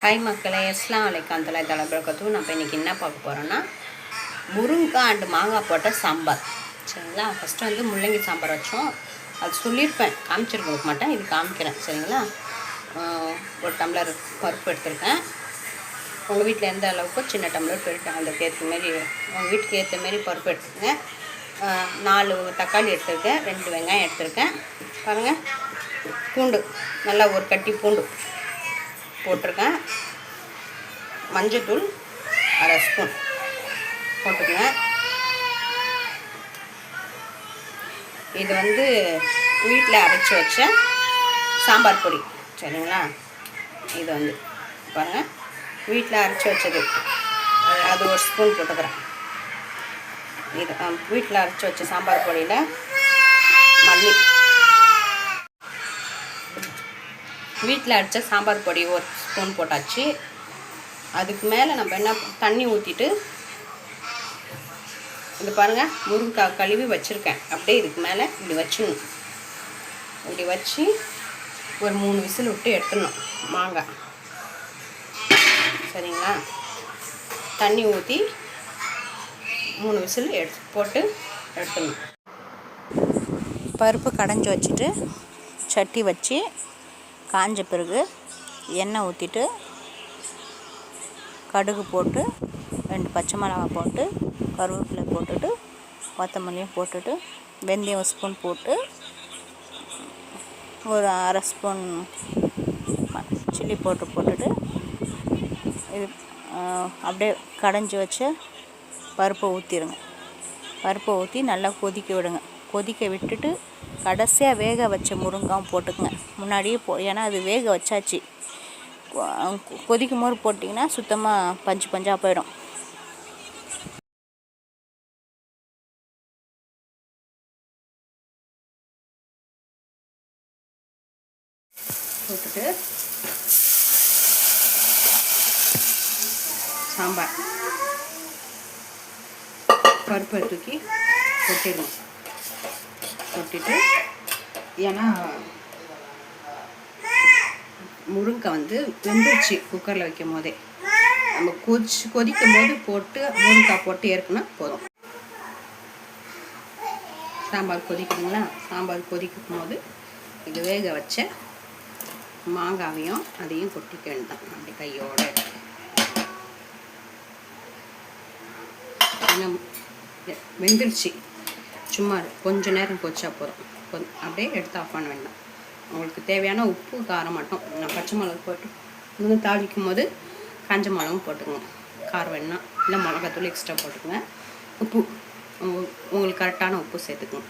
Hi மக்களே, அஸ்ஸலாமு அலைக்கும் வரஹ்மத்துல்லாஹி தஆலா வபரகாத்துஹு. நம்ம இன்றைக்கி என்ன பார்க்க போகிறோன்னா முருங்கைக்காய் அண்டு மாங்காய் போட்ட சாம்பார். சரிங்களா? ஃபஸ்ட்டு வந்து முள்ளங்கி சாம்பார் வச்சோம். அது சொல்லியிருப்பேன், காமிச்சிருக்க மாட்டேன், இது காமிக்கிறேன். சரிங்களா? ஒரு டம்ளர் பருப்பு எடுத்துருக்கேன். உங்கள் வீட்டில் எந்த அளவுக்கோ சின்ன டம்ளர் போயிட்டேன், அதுக்கு ஏற்ற மாரி உங்கள் வீட்டுக்கு ஏற்ற மாரி பருப்பு எடுத்துக்கங்க. 4 தக்காளி எடுத்துருக்கேன், 2 வெங்காயம் எடுத்துருக்கேன். பாருங்கள், பூண்டு நல்லா ஒரு கட்டி பூண்டு போட்டிருக்கேன். மஞ்சத்தூள் 1/2 ஸ்பூன் போட்டுக்கங்க. இது வந்து வீட்டில் அரைச்சி வச்ச சாம்பார் பொடி. சரிங்களா? இது வந்து பாருங்கள், வீட்டில் அரைச்சி வச்சது, அது 1 ஸ்பூன் போட்டுக்கிறேன். இது வீட்டில் அரைச்சி வச்ச சாம்பார் பொடியில் மல்லி, வீட்டில் அரைச்ச சாம்பார் பொடி 1 ஸ்பூன் போட்டாச்சு. அதுக்கு மேலே நம்ம என்ன தண்ணி ஊற்றிட்டு, இது பாருங்கள், முருங்கைக்காய் கழுவி வச்சுருக்கேன். அப்படியே இதுக்கு மேலே இப்படி வச்சிடணும். இப்படி வச்சு ஒரு 3 விசில் விட்டு எடுத்துடணும் மாங்காய். சரிங்களா? தண்ணி ஊற்றி 3 விசில் போட்டு எடுத்துடணும். பருப்பு கடைஞ்சி வச்சுட்டு சட்டி வச்சு காஞ்ச பிறகு எண்ணெய் ஊற்றிட்டு கடுகு போட்டு 2 பச்சை மிளகாய் போட்டு கருவேப்பிலை போட்டுட்டு கொத்தமல்லியும் போட்டுட்டு வெந்தயம் 1 ஸ்பூன் போட்டு ஒரு 1/2 ஸ்பூன் சில்லி போட்டுட்டு இது அப்படியே கடைஞ்சி வச்ச பருப்பை ஊற்றிடுங்க. பருப்பை ஊற்றி நல்லா கொதிக்க விடுங்க. கொதிக்க விட்டுட்டு கடைசியாக வேக வச்ச முருங்காயும் போட்டுக்குங்க. முன்னாடியே ஏன்னா அது வேக வச்சாச்சு. கொதிக்கும் போது போட்டிங்கன்னா சுத்தமாக பஞ்சாக போயிடும். போட்டுட்டு சாம்பார் பருப்பை தூக்கி கொட்டிடணும். கொட்டிட்டு, ஏன்னா முருங்கை வந்து வெந்துருச்சு குக்கரில் வைக்கும் போதே. நம்ம கொதிக்கும் போது போட்டு முருங்கைக்காய் போட்டு ஏற்கனா போதும். சாம்பார் கொதிக்குதுங்களா? சாம்பார் கொதிக்கும் போது இது வேக வச்ச மாங்காவையும் அதையும் கொட்டிக்க வேண்டாம். அப்படி கையோடு வெந்துருச்சு. சும்மா கொஞ்சம் நேரம் கொதிச்சா போதும். அப்படியே எடுத்து ஆஃப் பண்ண வேண்டாம். உங்களுக்கு தேவையான உப்பு காரம் மட்டும். நான் பச்சை மிளகு போட்டு இன்னும் தாளிக்கும் போது காஞ்ச மிளகும் போட்டுக்கோங்க. காரம் வேணாம், இல்லை மிளகாத்தூள் எக்ஸ்ட்ரா போட்டுக்கோங்க. உப்பு உங்களுக்கு கரெக்டான உப்பு சேர்த்துக்கோங்க.